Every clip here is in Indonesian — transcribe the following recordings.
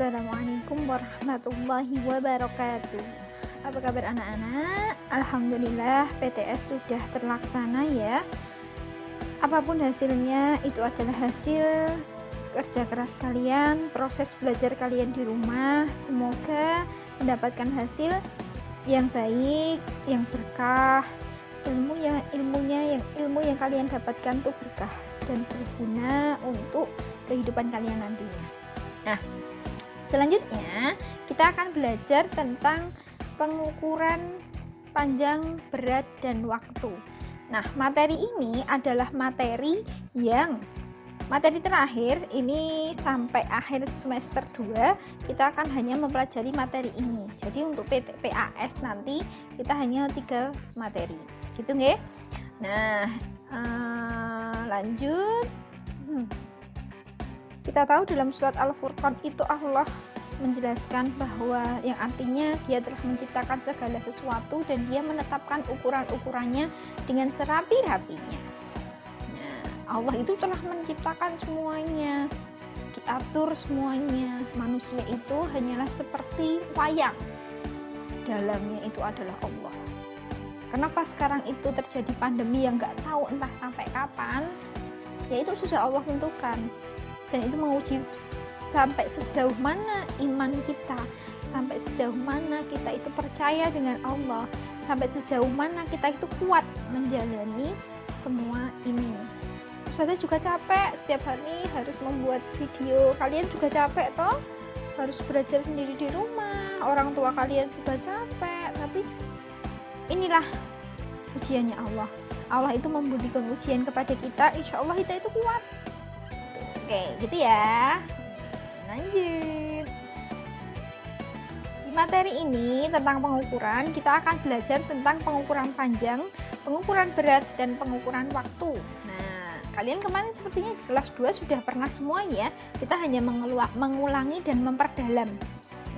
Assalamualaikum warahmatullahi wabarakatuh. Apa kabar anak-anak? Alhamdulillah PTS sudah terlaksana ya. Apapun hasilnya, itu adalah hasil kerja keras kalian, proses belajar kalian di rumah. Semoga mendapatkan hasil yang baik, yang berkah. Ilmu yang kalian dapatkan itu berkah dan berguna untuk kehidupan kalian nantinya. Nah, selanjutnya kita akan belajar tentang pengukuran panjang, berat, dan waktu. Nah, materi ini adalah materi terakhir. Ini sampai akhir semester 2 kita akan hanya mempelajari materi ini. Jadi untuk PAS nanti kita hanya 3 materi gitu nggih. Nah, lanjut. Kita tahu dalam surat Al-Furqan itu Allah menjelaskan bahwa yang artinya dia telah menciptakan segala sesuatu dan dia menetapkan ukuran-ukurannya dengan serapi-rapinya. Nah, Allah itu telah menciptakan semuanya, diatur semuanya. Manusia itu hanyalah seperti wayang, dalamnya itu adalah Allah. Kenapa sekarang itu terjadi pandemi yang nggak tahu entah sampai kapan? Ya itu sudah Allah tentukan. Dan itu menguji sampai sejauh mana iman kita, sampai sejauh mana kita itu percaya dengan Allah, sampai sejauh mana kita itu kuat menjalani semua ini. Ustazah juga capek, setiap hari harus membuat video. Kalian juga capek toh? Harus belajar sendiri di rumah. Orang tua kalian juga capek. Tapi inilah ujiannya Allah. Allah itu memberikan ujian kepada kita, insya Allah kita itu kuat. Oke, gitu ya. Lanjut. Di materi ini tentang pengukuran, kita akan belajar tentang pengukuran panjang, pengukuran berat, dan pengukuran waktu. Nah, kalian kemarin sepertinya di kelas 2 sudah pernah semua ya. Kita hanya mengulangi dan memperdalam.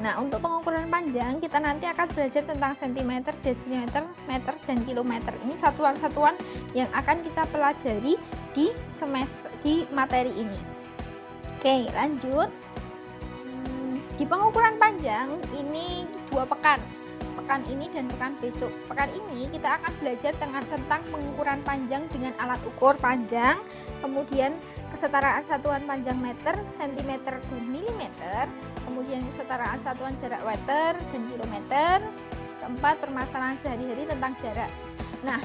Nah, untuk pengukuran panjang, kita nanti akan belajar tentang sentimeter, desimeter, meter, dan kilometer. Ini satuan-satuan yang akan kita pelajari di materi ini. Oke, lanjut. Di pengukuran panjang, ini 2 pekan. Pekan ini dan pekan besok. Pekan ini kita akan belajar tentang pengukuran panjang dengan alat ukur panjang, kemudian kesetaraan satuan panjang meter, sentimeter, dan milimeter, kemudian kesetaraan satuan jarak meter dan kilometer. Keempat, permasalahan sehari-hari tentang jarak. Nah,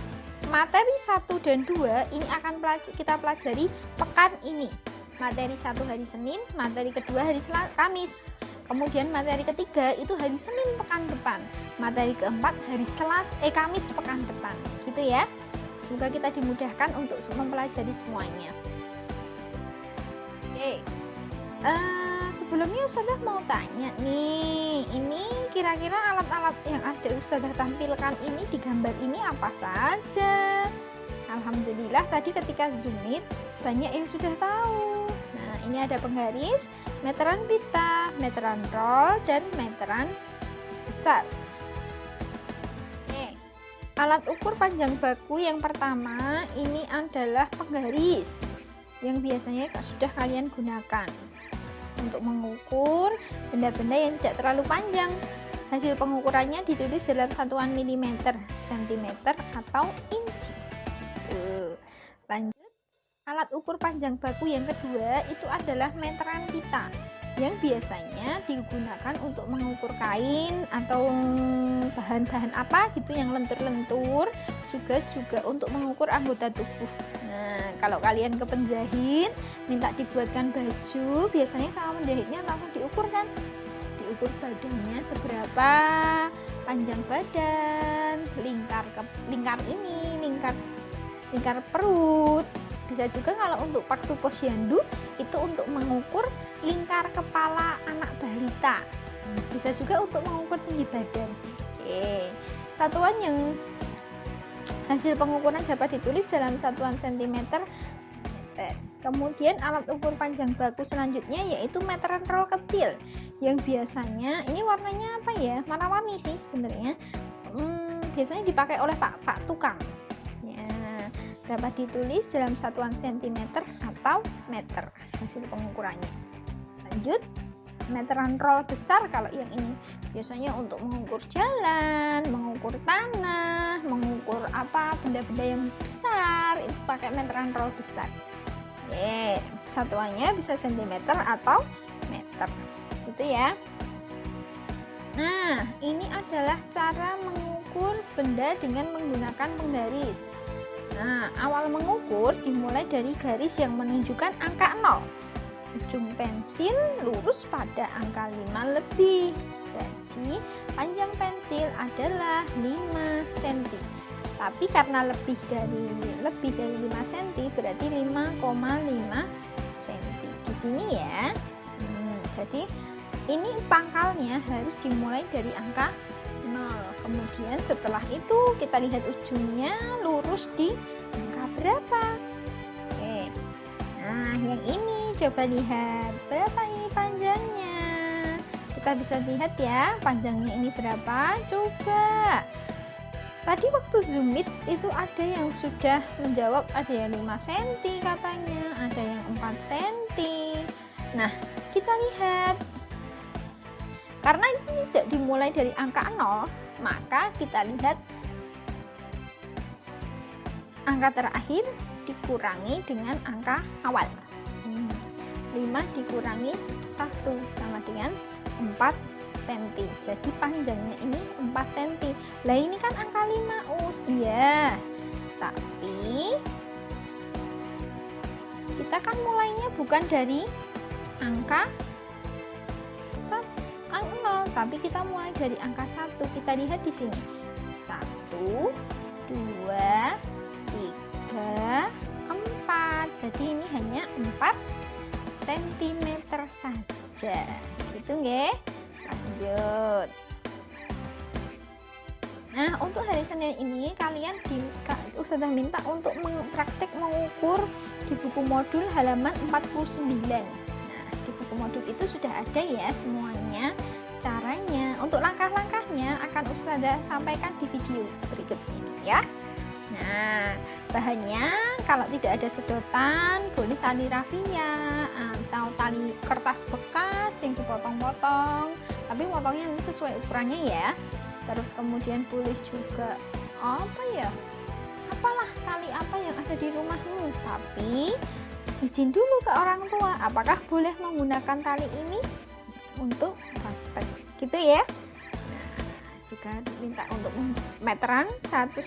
materi 1 dan 2 ini akan kita pelajari pekan ini. Materi 1 hari Senin, materi kedua hari Kamis. Kemudian materi ketiga itu hari Senin pekan depan. Materi keempat hari Kamis pekan depan. Gitu ya. Semoga kita dimudahkan untuk mempelajari semuanya. Oke. Sebelumnya Ustazah mau tanya nih, ini kira-kira alat-alat yang ada Ustazah tampilkan ini di gambar ini apa saja? Alhamdulillah tadi ketika zoom in banyak yang sudah tahu. Nah, ini ada penggaris, meteran pita, meteran roll, dan meteran besar. Oke. Alat ukur panjang baku yang pertama ini adalah penggaris yang biasanya sudah kalian gunakan untuk mengukur benda-benda yang tidak terlalu panjang. Hasil pengukurannya ditulis dalam satuan milimeter, sentimeter, atau inci. Lanjut. Alat ukur panjang baku yang kedua itu adalah meteran pita yang biasanya digunakan untuk mengukur kain atau bahan-bahan apa gitu yang lentur-lentur, juga untuk mengukur anggota tubuh. Nah, kalau kalian ke penjahit minta dibuatkan baju, biasanya sama penjahitnya langsung diukur kan? Diukur badannya seberapa, panjang badan, lingkar perut. Bisa juga kalau untuk waktu posyandu itu untuk mengukur lingkar kepala anak balita. Bisa juga untuk mengukur tinggi badan. Oke. Satuan yang hasil pengukuran dapat ditulis dalam satuan sentimeter, meter. Kemudian alat ukur panjang baku selanjutnya yaitu meteran roll kecil yang biasanya ini warnanya apa ya? Warna-warni sih sebenarnya. Biasanya dipakai oleh pak tukang. Dapat ditulis dalam satuan sentimeter atau meter hasil pengukurannya. Lanjut. meteran roll besar. Kalau yang ini biasanya untuk mengukur jalan, mengukur tanah, mengukur apa benda-benda yang besar, itu pakai meteran roll besar. Oke, satuannya bisa sentimeter atau meter, gitu ya. Nah, ini adalah cara mengukur benda dengan menggunakan penggaris. Nah, awal mengukur dimulai dari garis yang menunjukkan angka 0. Ujung pensil lurus pada angka 5 lebih. Jadi, panjang pensil adalah 5 cm. Tapi karena lebih dari 5 cm berarti 5,5 cm. Di sini ya. Jadi ini pangkalnya harus dimulai dari angka 0. Kemudian setelah itu kita lihat ujungnya lurus di angka berapa. Oke. Nah, yang ini coba lihat berapa ini panjangnya. Kita bisa lihat ya, panjangnya ini berapa. Coba. Tadi waktu zoom it itu ada yang sudah menjawab, ada yang 5 cm katanya, ada yang 4 cm. Nah, kita lihat. Karena ini tidak dimulai dari angka 0, maka kita lihat angka terakhir dikurangi dengan angka awal. 5 dikurangi 1 sama dengan 4 cm. Jadi panjangnya ini 4 cm. Lah ini kan angka 5, iya. Tapi kita kan mulainya bukan dari angka 0, tapi kita mulai dari angka 1. Kita lihat di sini. 1, 2, 3, 4. Jadi ini hanya 4 cm saja. Gitu nggih? Lanjut. Nah, untuk hari Senin ini kalian Ustazah minta untuk praktek mengukur di buku modul halaman 49. Di buku modul itu sudah ada ya semuanya caranya. Untuk langkah-langkahnya akan Ustazah sampaikan di video berikutnya ya. Nah, bahannya kalau tidak ada sedotan boleh tali rafia atau tali kertas bekas yang dipotong-potong, tapi potongnya sesuai ukurannya ya. Terus kemudian boleh juga apalah tali apa yang ada di rumahmu, tapi izin dulu ke orang tua apakah boleh menggunakan tali ini untuk praktek gitu ya. Nah, jika diminta untuk meteran 105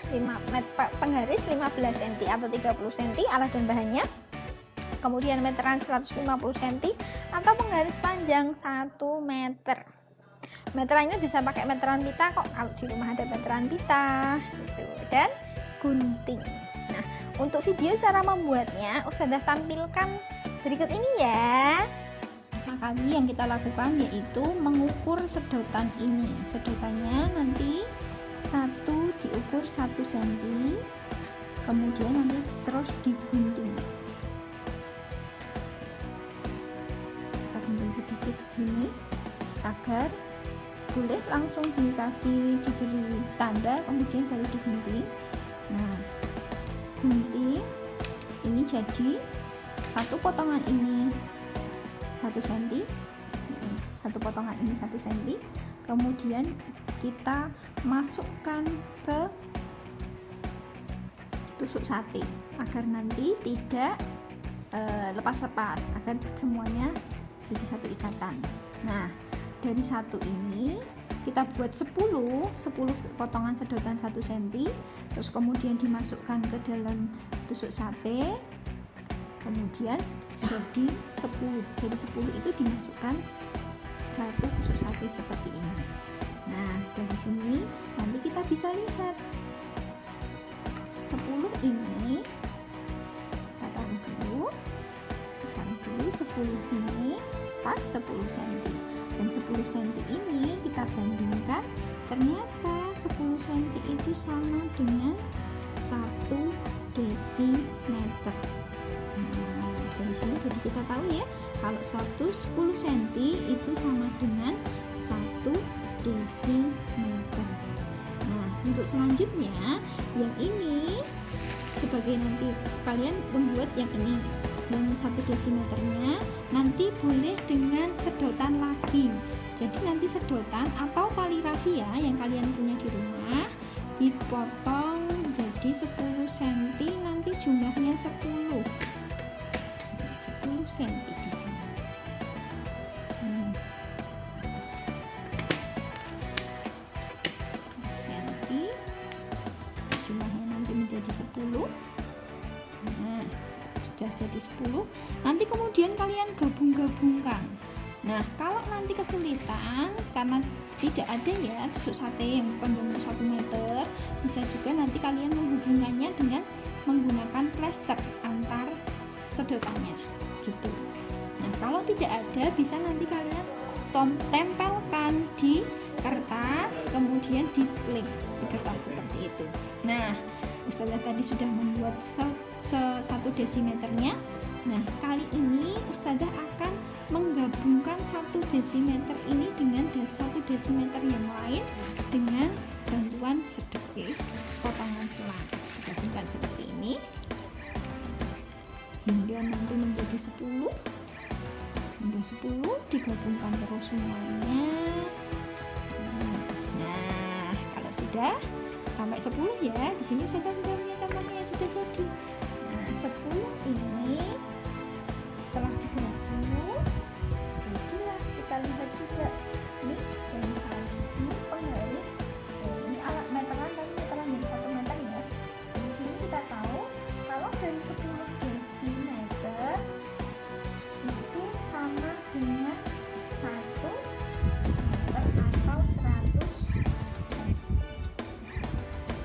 penggaris 15 cm atau 30 cm alat dan bahannya, kemudian meteran 150 cm atau penggaris panjang 1 meter. Meterannya bisa pakai meteran pita kok, kalau di rumah ada meteran pita gitu, dan gunting. Nah, untuk video cara membuatnya Ustazah tampilkan berikut ini ya. Nah, kali yang kita lakukan yaitu mengukur sedotan ini. Sedotannya nanti diukur 1 cm, kemudian nanti terus digunting. Kita gunting sedikit gini agar boleh langsung diberi tanda, kemudian baru digunting. Nah, gunting ini jadi satu potongan ini 1 cm, satu potongan ini 1 cm, kemudian kita masukkan ke tusuk sate agar nanti tidak lepas-lepas, agar semuanya jadi satu ikatan. Nah, dari satu ini kita buat 10 potongan sedotan 1 cm, terus kemudian dimasukkan ke dalam tusuk sate, kemudian jadi 10. Jadi 10 itu dimasukkan satu tusuk sate seperti ini. Nah, dari sini nanti kita bisa lihat 10 ini kita taruh dulu 10 ini pas 10 cm. Dan 10 cm ini kita bandingkan, ternyata 10 cm itu sama dengan 1 desimeter. Nah, dari sini jadi kita tahu ya, kalau 10 cm itu sama dengan 1 desimeter. Nah, untuk selanjutnya yang ini sebagai nanti kalian membuat yang ini yang 1 desimeternya nanti boleh dengan sedotan lagi. Jadi nanti sedotan atau tali rafia yang kalian punya di rumah dipotong jadi 10 cm, nanti jumlahnya 10 cm di sini. 10 cm jumlahnya nanti menjadi 10. Nah, sudah jadi 10. Nanti kemudian kalian gabung-gabungkan. Nah, kalau nanti kesulitan karena tidak ada ya tusuk sate yang panjang 1 meter, bisa juga nanti kalian menghubungkannya dengan menggunakan plester antar sedotannya gitu. Nah, kalau tidak ada bisa nanti kalian tempelkan di kertas, kemudian di lem di kertas seperti itu. Nah, Ustazah tadi sudah membuat 1 desimeternya. Nah, kali ini Ustazah akan menggabungkan 1 desimeter ini dengan 1 desimeter yang lain dengan bantuan sedikit potongan selang. Gabungkan seperti ini hingga nanti menjadi 10. Hingga 10 digabungkan terus semuanya. Nah, kalau sudah sampai 10 ya, di sini Ustazah sudah punya contohnya yang sudah jadi. Nah, 10 ini setelah digabung jadilah, kita lihat juga ini dari 1 penggaris. Ini alat meteran dan meteran dari 1 meter ya. Di sini kita tahu kalau dari 10 desimeter itu sama dengan 1 meter atau 100 cm.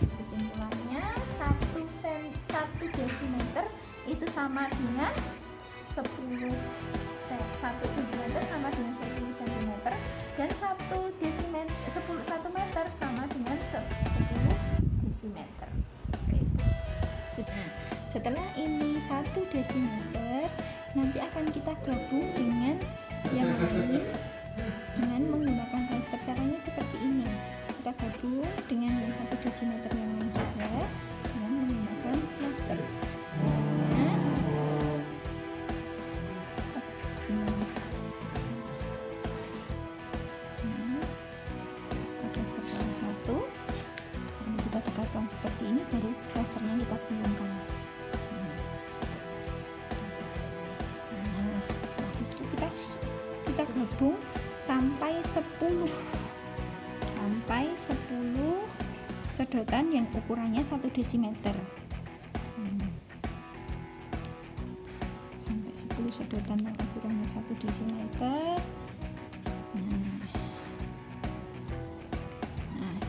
Jadi kesimpulannya 1 desimeter itu sama dengan 1 cm sama dengan 10 cm dan 1 meter sama dengan 10 desimeter. Nah, setelah ini 1 desimeter nanti akan kita gabung dengan yang lain dengan menggunakan plester. Caranya seperti ini, kita gabung dengan yang 1 desimeter yang lain juga dengan menggunakan plester. Caranya seperti ini, baru plasternya kita gulungkan. Nah, setelah itu kita gabung sampai 10 sedotan yang ukurannya 1 desimeter. Sampai 10 sedotan yang ukurannya 1 desimeter.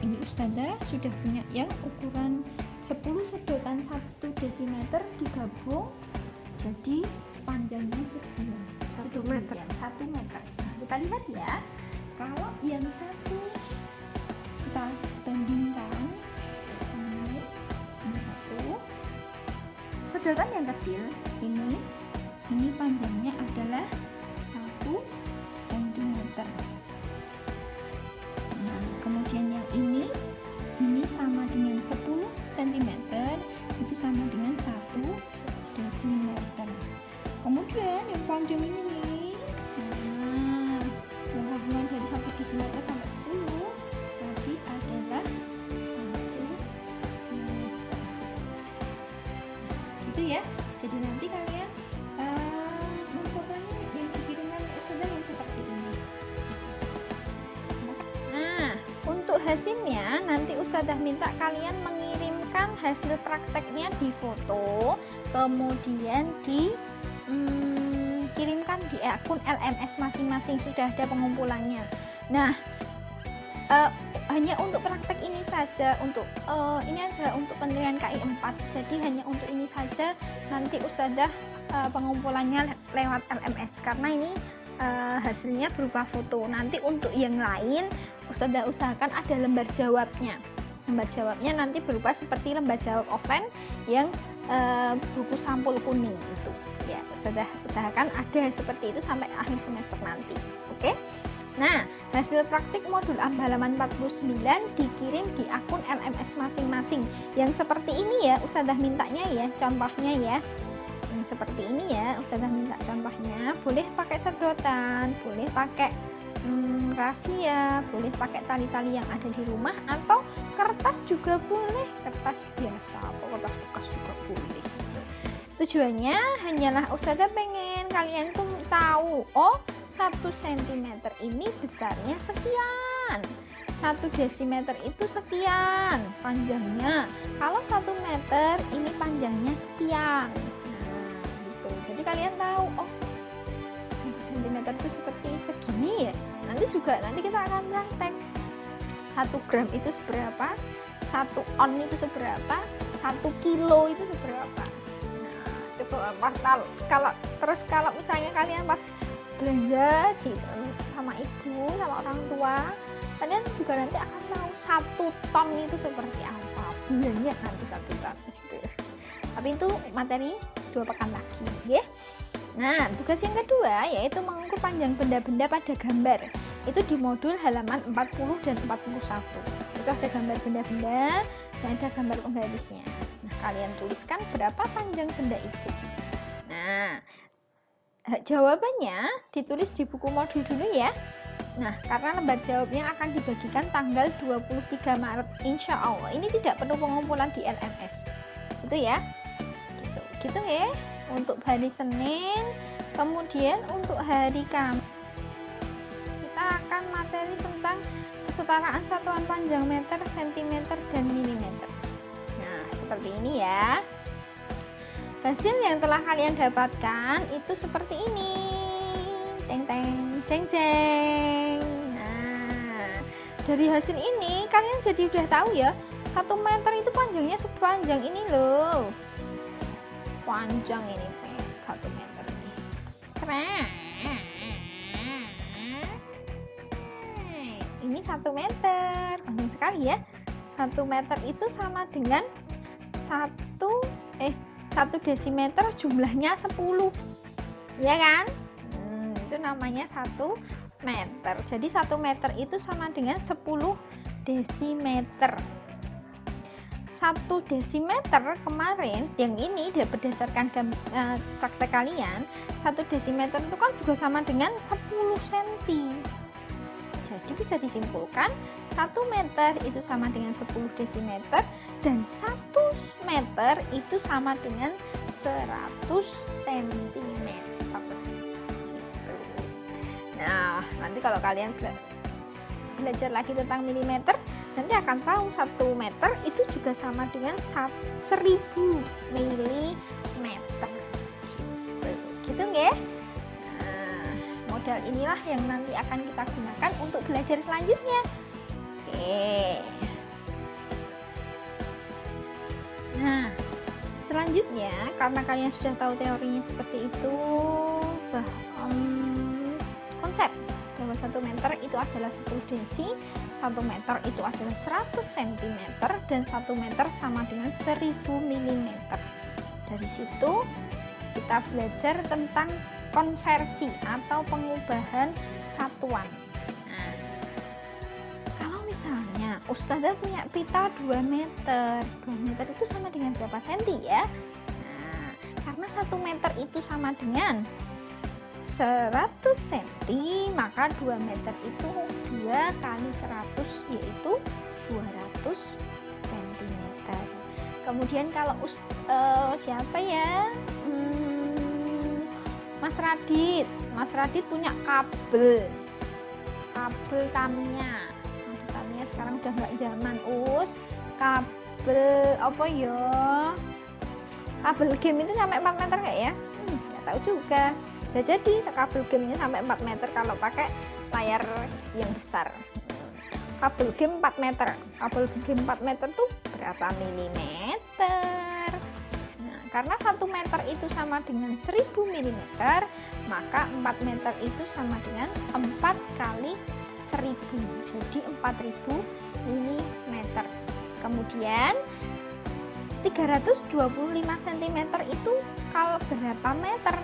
Ini Ustazah sudah punya yang ukuran 10 sedotan 1 desimeter digabung jadi panjangnya sekian 1 meter. 1 meter. Nah, kita lihat ya, kalau yang 1 kita bandingkan ini 1 sedotan yang kecil ini panjangnya adalah 1 cm. Nah, kemudian yang ini sama dengan 10 cm, itu sama dengan 1 desimeter. Kemudian yang panjang ini nih, nah, yang gabungan dari 1 desimeter sampai 10 tadi adalah 1 meter. Gitu ya. Jadi nanti kalian memfotonya yang dikirimkan Ustazah yang seperti ini. Untuk hasilnya nanti Ustazah minta kalian mengirimkan hasil prakteknya di foto, kemudian kirimkan di akun LMS masing-masing, sudah ada pengumpulannya. Nah, hanya untuk praktek ini saja, untuk ini adalah untuk penilaian KI 4, jadi hanya untuk ini saja nanti Ustazah pengumpulannya lewat LMS karena ini hasilnya berupa foto. Nanti untuk yang lain Ustazah usahakan ada lembar jawabnya. Lembar jawabnya nanti berupa seperti lembar jawab offline yang buku sampul kuning itu. Ya, Ustazah usahakan ada seperti itu sampai akhir semester nanti. Oke. Nah, hasil praktik modul halaman 49 dikirim di akun LMS masing-masing. Yang seperti ini ya Ustazah mintanya ya, contohnya ya. Seperti ini ya, Ustazah minta contohnya. Boleh pakai sedotan, boleh pakai raffia, boleh pakai tali-tali yang ada di rumah, atau kertas juga boleh, kertas biasa atau kertas bekas juga boleh. Tujuannya hanyalah Ustazah pengen kalian tuh tahu, oh 1 cm ini besarnya sekian, 1 desimeter itu sekian panjangnya, kalau 1 meter ini panjangnya sekian. Nah gitu, jadi kalian tahu, oh 1 cm itu seperti segini ya. Nanti kita akan praktek 1 gram itu seberapa, 1 on itu seberapa, 1 kilo itu seberapa. Nah coba kalau misalnya kalian pas belanja gitu sama ibu, sama orang tua, kalian juga nanti akan tahu 1 ton itu seperti apa bulannya nanti 1 ton gitu. Tapi itu materi 2 pekan lagi ya. Nah, tugas yang kedua yaitu mengukur panjang benda-benda pada gambar. Itu di modul halaman 40 dan 41. Itu ada gambar benda-benda dan ada gambar penggarisnya. Nah, kalian tuliskan berapa panjang benda itu. Nah, jawabannya ditulis di buku modul dulu ya. Nah, karena lembar jawabnya akan dibagikan tanggal 23 Maret insya Allah. Ini tidak perlu pengumpulan di LMS. Itu ya. Gitu ya. Untuk hari Senin, kemudian untuk hari Kamis kita akan materi tentang kesetaraan satuan panjang meter, sentimeter, dan milimeter. Nah, seperti ini ya. Hasil yang telah kalian dapatkan itu seperti ini. Teng teng, ceng ceng. Nah, dari hasil ini kalian jadi udah tahu ya, 1 meter itu panjangnya sepanjang ini loh. Panjang ini 1 meter ini. Ini 1 meter, panjang sekali ya. 1 meter itu sama dengan 1 desimeter jumlahnya 10, ya kan? Itu namanya 1 meter. Jadi 1 meter itu sama dengan 10 desimeter. 1 desimeter kemarin yang ini berdasarkan praktek kalian, 1 desimeter itu kan juga sama dengan 10 cm. Jadi bisa disimpulkan 1 meter itu sama dengan 10 desimeter dan 1 meter itu sama dengan 100 cm. Nah, nanti kalau kalian belajar lagi tentang milimeter, nanti akan tahu 1 meter itu juga sama dengan 1000 milimeter. Gitu nggih? Nah, modal inilah yang nanti akan kita gunakan untuk belajar selanjutnya. Oke. Nah, selanjutnya karena kalian sudah tahu teorinya seperti itu, konsep bahwa 1 meter itu adalah 10 desi, 1 meter itu adalah 100 cm, dan 1 meter sama dengan 1000 mm. Dari situ kita belajar tentang konversi atau pengubahan satuan. Nah, kalau misalnya Ustazah punya pita 2 meter, 2 meter itu sama dengan berapa senti ya? Nah, karena 1 meter itu sama dengan 100 cm, maka 2 meter itu 2 kali 100 yaitu 200 cm. Kemudian kalau siapa ya, Mas Radit punya kabel Tamiya. Tamiya sekarang udah nggak zaman, kabel apa ya, kabel game itu sampai 4 meter nggak ya? Nggak tahu juga. Jadi kabel gamenya sampai 4 meter kalau pakai layar yang besar. Kabel game 4 meter. Kabel game 4 meter tuh berapa milimeter? Nah, karena 1 meter itu sama dengan 1000 mm, maka 4 meter itu sama dengan 4 kali 1000. Jadi 4000 mm. Kemudian 325 cm itu kalau berapa meter?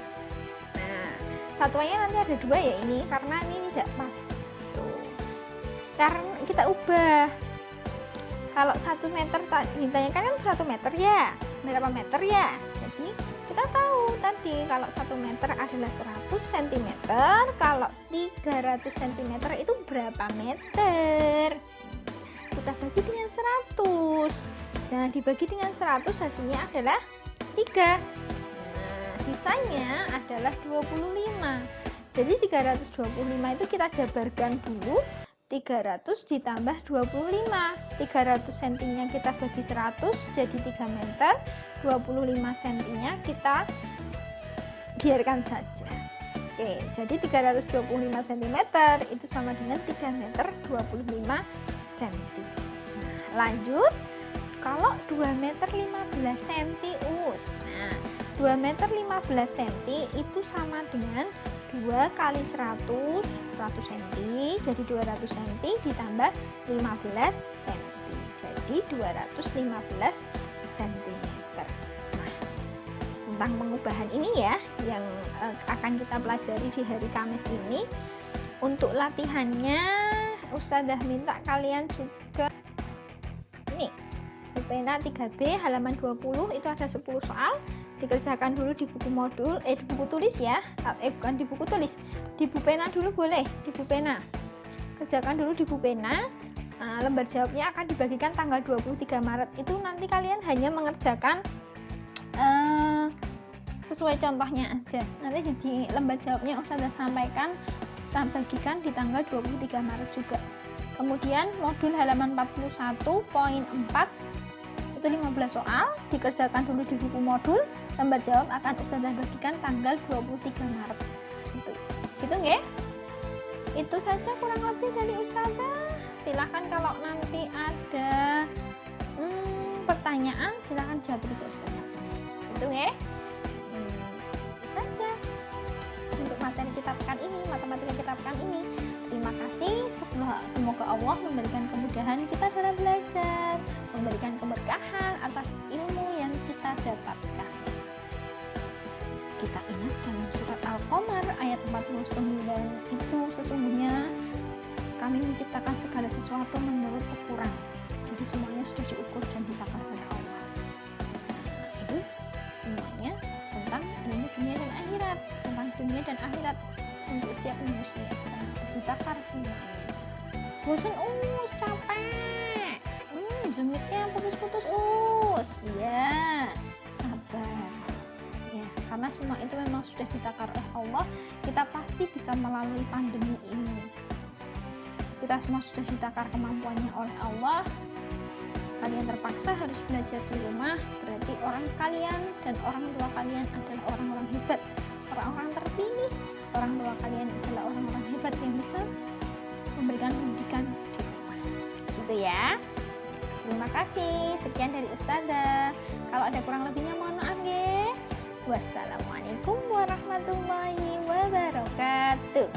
Satuannya nanti ada 2 ya ini, karena ini tidak pas tuh. Karena kita ubah. Kalau 1 meter ditanyakan kan 1 meter ya, berapa meter ya? Jadi Kita tahu tadi kalau 1 meter adalah 100 cm, kalau 300 cm itu berapa meter? Kita bagi dengan 100. Nah, dibagi dengan 100 hasilnya adalah 3. Nah, sisanya adalah 25. Jadi 325 itu kita jabarkan dulu. 300 ditambah 25. 300 cm-nya kita bagi 100 jadi 3 meter. 25 cm-nya kita biarkan saja. Oke, jadi 325 cm itu sama dengan 3 meter 25 cm. Nah, lanjut, kalau 2 meter 15 cm us. Nah, 2 meter 15 cm itu sama dengan 2 kali 100 cm, jadi 200 cm ditambah 15 cm, jadi 215 cm. Nah, tentang pengubahan ini ya yang akan kita pelajari di hari Kamis ini. Untuk latihannya Ustazah minta kalian juga ini pena 3B halaman 20 itu ada 10 soal, dikerjakan dulu di buku modul di buku tulis ya, bukan di buku tulis, di buku pena dulu boleh, di buku pena kerjakan dulu di buku pena. Lembar jawabnya akan dibagikan tanggal 23 Maret. Itu nanti kalian hanya mengerjakan sesuai contohnya aja. Nanti di lembar jawabnya Ustazah sampaikan, kita bagikan di tanggal 23 Maret juga. Kemudian modul halaman 41.4 itu 15 soal, dikerjakan dulu di buku modul. Lembar jawab akan Ustazah bagikan tanggal 23 Maret. Gitu nggih? Itu saja kurang lebih dari Ustazah. Silahkan kalau nanti ada pertanyaan silahkan jawab di Ustazah. Gitu nggih? Itu saja untuk materi kita pekan ini, matematika kita pekan ini. Terima kasih, semoga Allah memberikan kemudahan kita dalam belajar, memberikan keberkahan atas ilmu yang kita dapatkan. Kita ingat dalam surat Al-Qamar ayat 49 itu sesungguhnya kami menciptakan segala sesuatu menurut ukuran. Jadi semuanya sudah diukur dan ditakar oleh Allah. Itu semuanya tentang ilmu dunia dan akhirat, tentang dunia dan akhirat untuk setiap manusia dan sudah ditakar semuanya. Bosan capek, Zoom-nya putus-putus ya, sabar ya, karena semua itu memang sudah ditakar oleh Allah. Kita pasti bisa melalui pandemi ini. Kita semua sudah ditakar kemampuannya oleh Allah. Kalian terpaksa harus belajar di rumah, berarti kalian dan orang tua kalian adalah orang-orang hebat, orang-orang terpilih. Orang tua kalian adalah orang-orang hebat yang bisa memberikan pendidikan di rumah. Gitu ya. Terima kasih. Sekian dari Ustazah. Kalau ada kurang lebihnya mohon maaf ya. Wassalamualaikum warahmatullahi wabarakatuh.